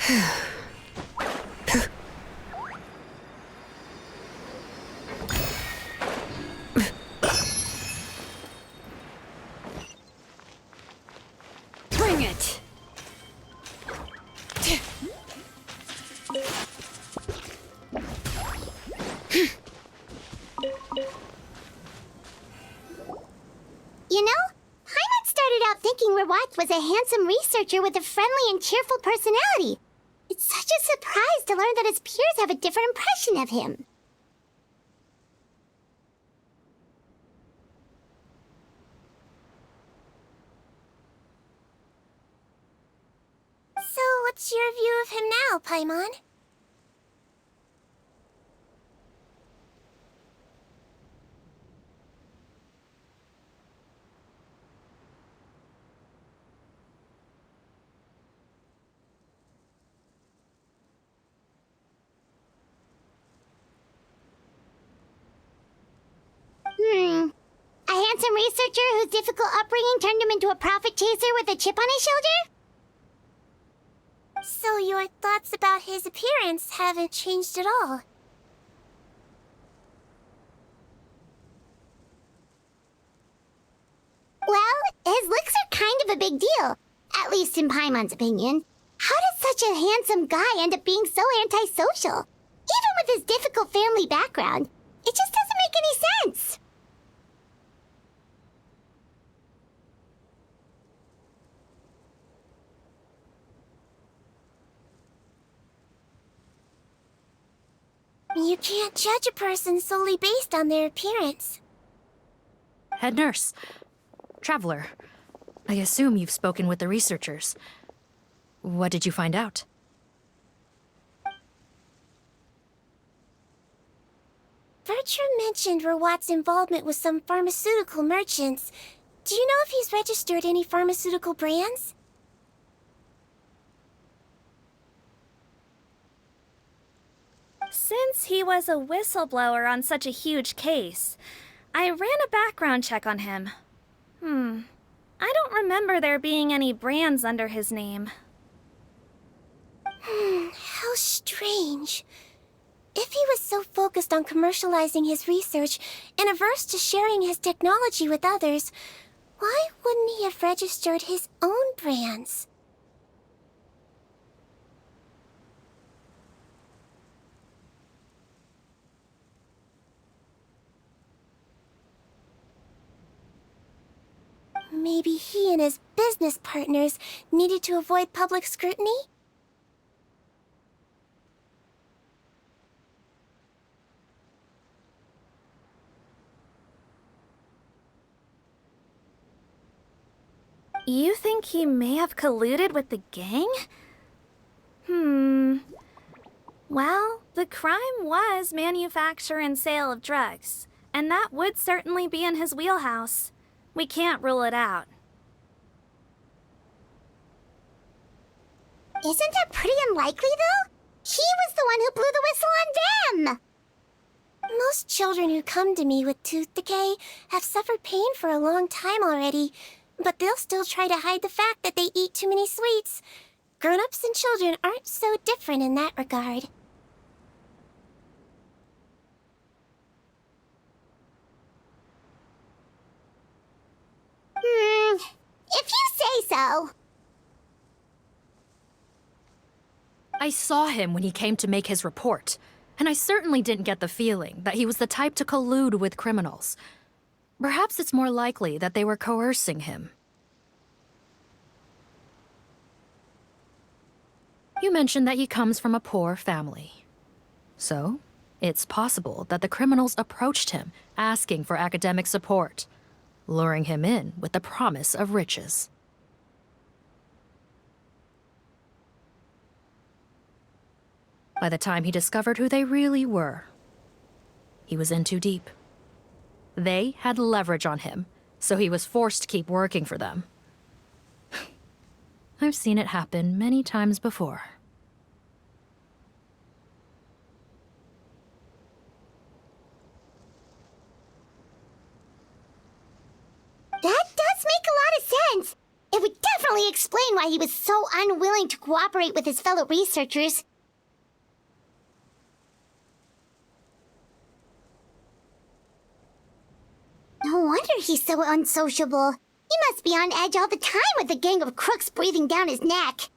Bring it! You know, Paimon started out thinking Rawat was a handsome researcher with a friendly and cheerful personality. It's such a surprise to learn that his peers have a different impression of him. So, what's your view of him now, Paimon? A handsome researcher whose difficult upbringing turned him into a profit chaser with a chip on his shoulder? So your thoughts about his appearance haven't changed at all? Well, his looks are kind of a big deal, at least in Paimon's opinion. How does such a handsome guy end up being so antisocial? Even with his difficult family background, it just doesn't make any sense. You can't judge a person solely based on their appearance. Head nurse. Traveler. I assume you've spoken with the researchers. What did you find out? Bertram mentioned Rawat's involvement with some pharmaceutical merchants. Do you know if he's registered any pharmaceutical brands? Since he was a whistleblower on such a huge case, I ran a background check on him. I don't remember there being any brands under his name. How strange. If he was so focused on commercializing his research and averse to sharing his technology with others, why wouldn't he have registered his own brands? Maybe he and his business partners needed to avoid public scrutiny? You think he may have colluded with the gang? Well, the crime was manufacture and sale of drugs, and that would certainly be in his wheelhouse. We can't rule it out. Isn't that pretty unlikely, though? He was the one who blew the whistle on them! Most children who come to me with tooth decay have suffered pain for a long time already, but they'll still try to hide the fact that they eat too many sweets. Grown-ups and children aren't so different in that regard. If you say so. I saw him when he came to make his report, and I certainly didn't get the feeling that he was the type to collude with criminals. Perhaps it's more likely that they were coercing him. You mentioned that he comes from a poor family. So, it's possible that the criminals approached him, asking for academic support, luring him in with the promise of riches. By the time he discovered who they really were, he was in too deep. They had leverage on him, so he was forced to keep working for them. I've seen it happen many times before. That does make a lot of sense. It would definitely definitely explain why he was so unwilling to cooperate with his fellow researchers. No wonder he's so unsociable. He must be on edge all the time with a gang of crooks breathing down his neck.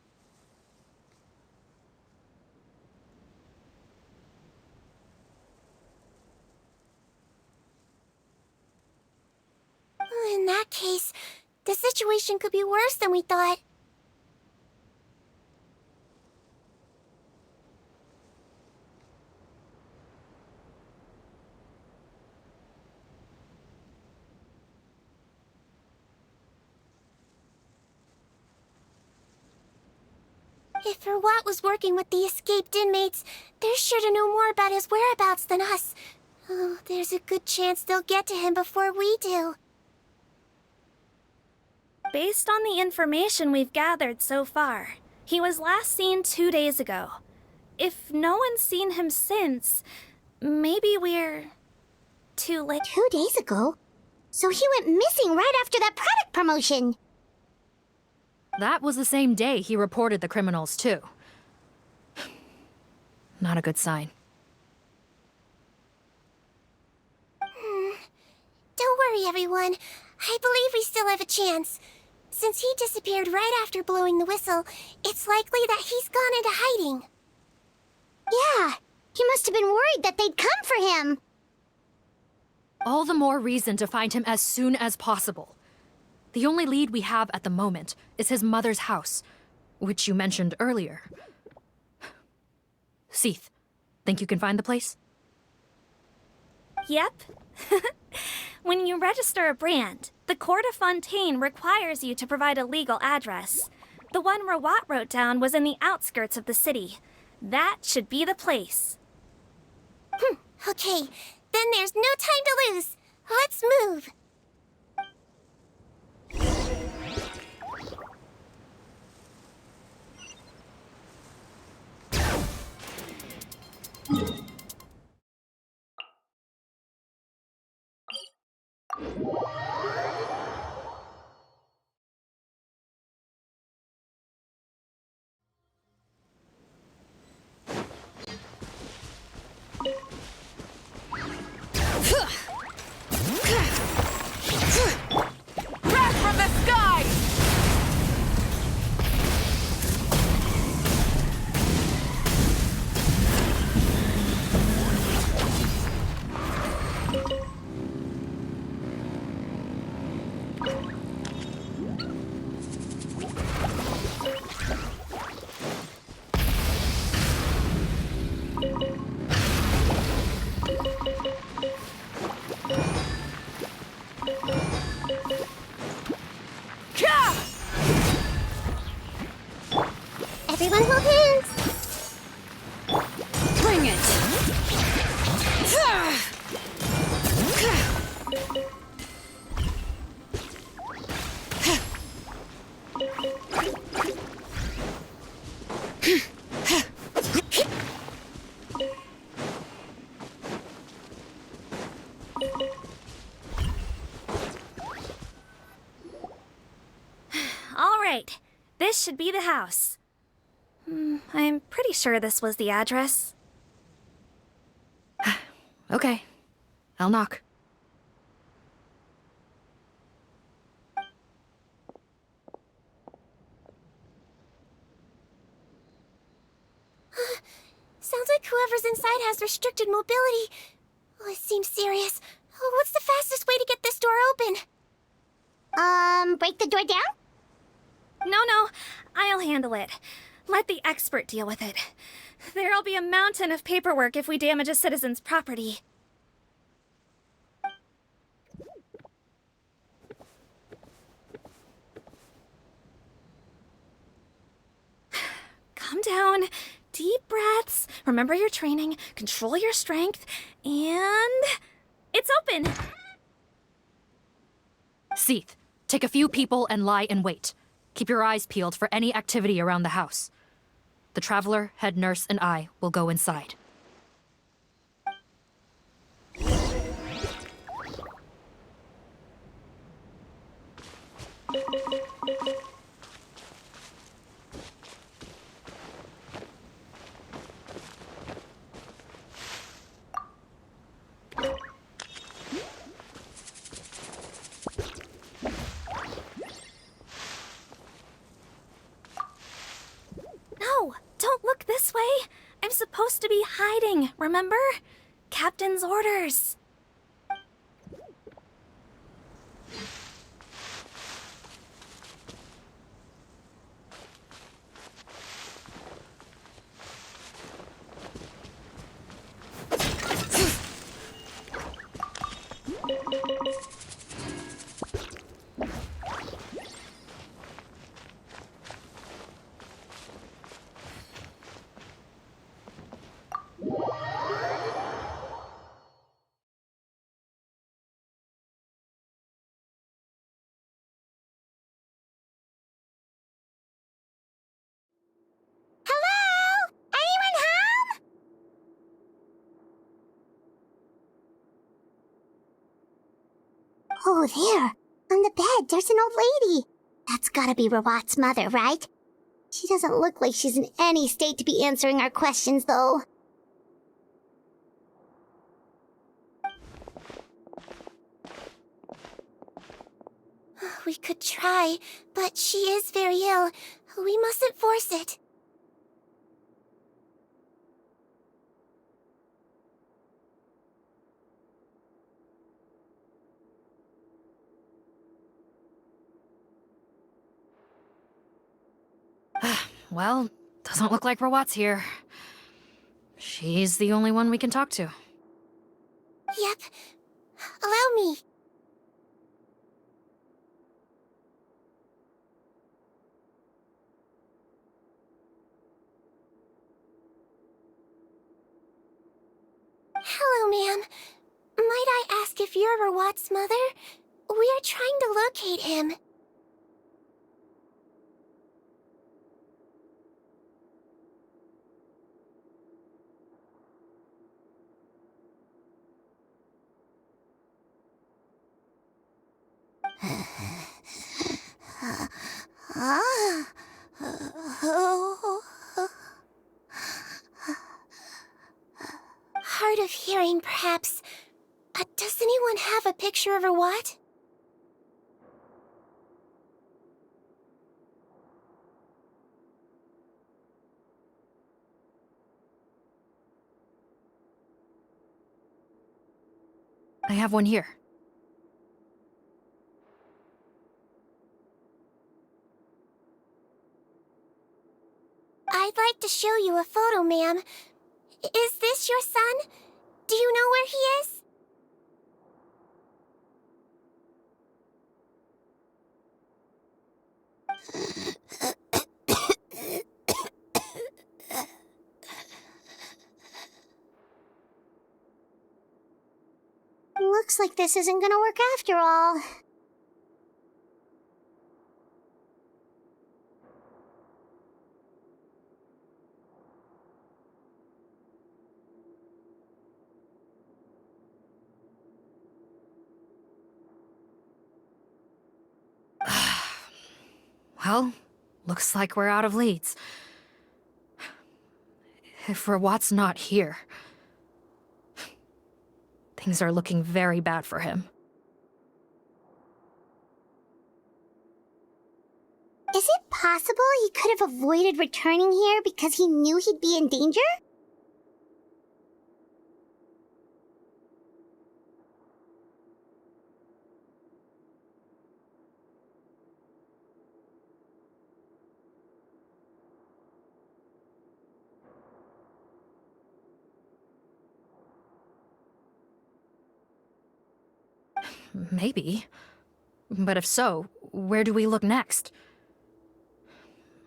In that case, the situation could be worse than we thought. If Rawat was working with the escaped inmates, they're sure to know more about his whereabouts than us. Oh, there's a good chance they'll get to him before we do. Based on the information we've gathered so far, he was last seen 2 days ago. If no one's seen him since, maybe we're too late. 2 days ago? So he went missing right after that product promotion. That was the same day he reported the criminals, too. Not a good sign. Don't worry, everyone. I believe we still have a chance. Since he disappeared right after blowing the whistle, it's likely that he's gone into hiding. Yeah, he must have been worried that they'd come for him. All the more reason to find him as soon as possible. The only lead we have at the moment is his mother's house, which you mentioned earlier. Seath, think you can find the place? Yep. When you register a brand, the Court of Fontaine requires you to provide a legal address. The one Rawat wrote down was in the outskirts of the city. That should be the place. Okay, then there's no time to lose. Let's move. Crash from the sky! Everyone hold hands. Bring it! All right, this should be the house. I'm pretty sure this was the address. Okay, I'll knock. Sounds like whoever's inside has restricted mobility. Oh, it seems serious. Oh, what's the fastest way to get this door open? Break the door down? No, I'll handle it. Let the expert deal with it. There'll be a mountain of paperwork if we damage a citizen's property. Calm down. Deep breaths. Remember your training. Control your strength. And... it's open! Seath, take a few people and lie in wait. Keep your eyes peeled for any activity around the house. The Traveler, head nurse, and I will go inside. this way. I'm supposed to be hiding, remember? Captain's orders. Hello? Anyone home? Oh, there. On the bed, there's an old lady. That's gotta be Rawat's mother, right? She doesn't look like she's in any state to be answering our questions, though. We could try, but she is very ill. We mustn't force it. Well, doesn't look like Rawat's here. She's the only one we can talk to. Yep. Allow me. Hello, ma'am. Might I ask if you're Rawat's mother? We are trying to locate him. Hard of hearing, perhaps. Does anyone have a picture of Rawat? I have one here. I'd like to show you a photo, ma'am. Is this your son? Do you know where he is? Looks like this isn't gonna work after all. Well, looks like we're out of leads. If Rawat's not here, things are looking very bad for him. Is it possible he could have avoided returning here because he knew he'd be in danger? Maybe. But if so, where do we look next?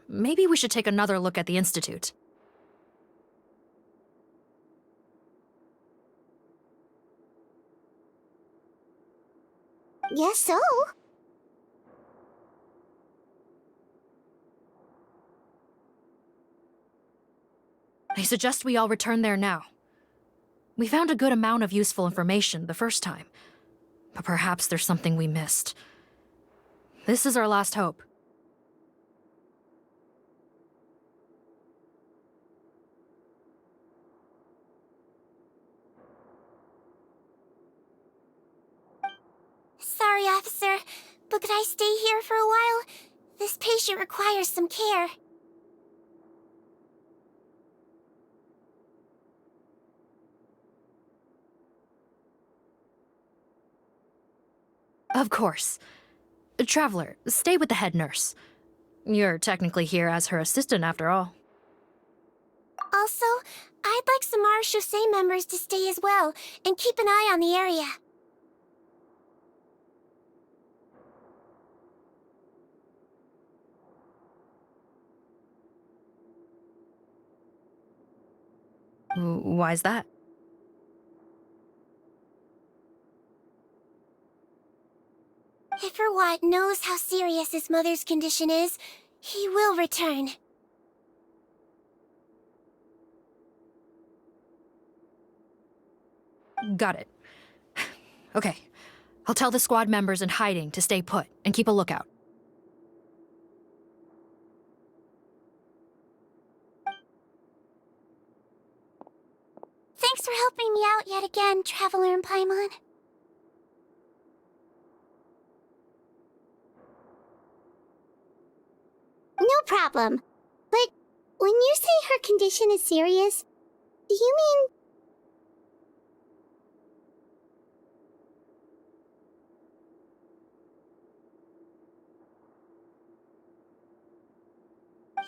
Maybe we should take another look at the Institute. Guess so. I suggest we all return there now. We found a good amount of useful information the first time, but perhaps there's something we missed. This is our last hope. Sorry, officer, but could I stay here for a while? This patient requires some care. Of course. Traveler, stay with the head nurse. You're technically here as her assistant after all. Also, I'd like some Marechaussee members to stay as well, and keep an eye on the area. Why's that? If Rawat knows how serious his mother's condition is, he will return. Got it. Okay. I'll tell the squad members in hiding to stay put and keep a lookout. Thanks for helping me out yet again, Traveler and Paimon. No problem. But when you say her condition is serious, do you mean...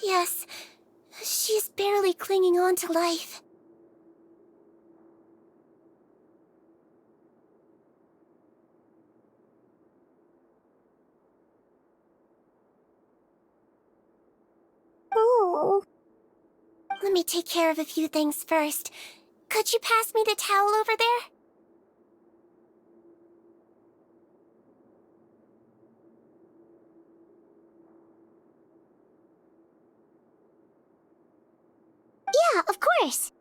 Yes, she's barely clinging on to life. Oh. Let me take care of a few things first. Could you pass me the towel over there? Yeah, of course.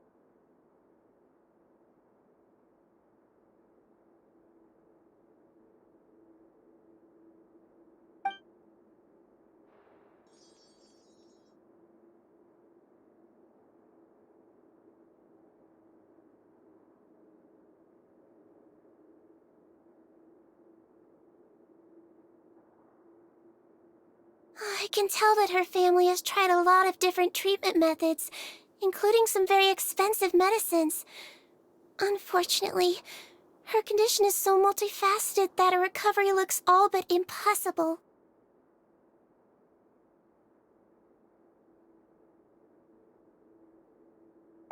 I can tell that her family has tried a lot of different treatment methods, including some very expensive medicines. Unfortunately, her condition is so multifaceted that a recovery looks all but impossible.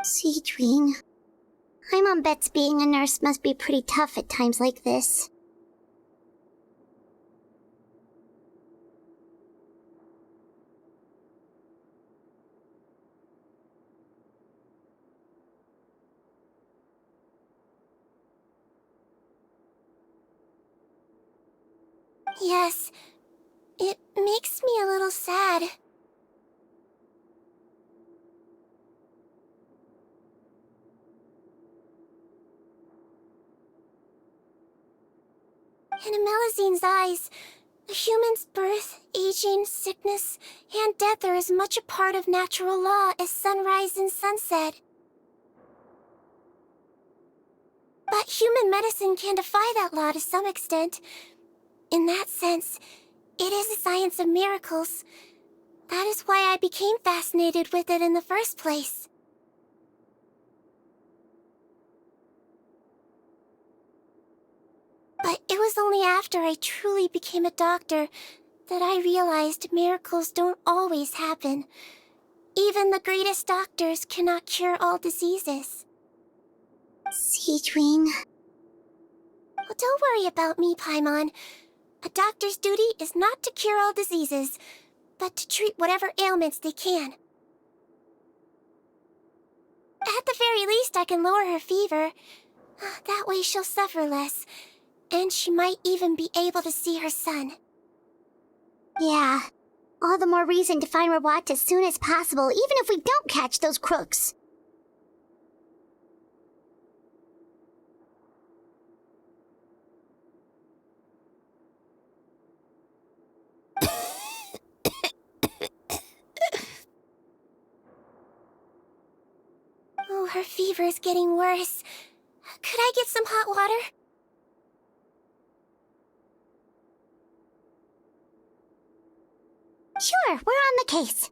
Seedwing. Paimon bets being a nurse must be pretty tough at times like this. Yes, it makes me a little sad. In Melizine's eyes, a human's birth, aging, sickness, and death are as much a part of natural law as sunrise and sunset. But human medicine can defy that law to some extent. In that sense, it is a science of miracles. That is why I became fascinated with it in the first place. But it was only after I truly became a doctor that I realized miracles don't always happen. Even the greatest doctors cannot cure all diseases. Seedwing. Well, don't worry about me, Paimon. A doctor's duty is not to cure all diseases, but to treat whatever ailments they can. At the very least, I can lower her fever. That way she'll suffer less, and she might even be able to see her son. Yeah. All the more reason to find Rawat as soon as possible, even if we don't catch those crooks. Oh, her fever is getting worse. Could I get some hot water? Sure, we're on the case.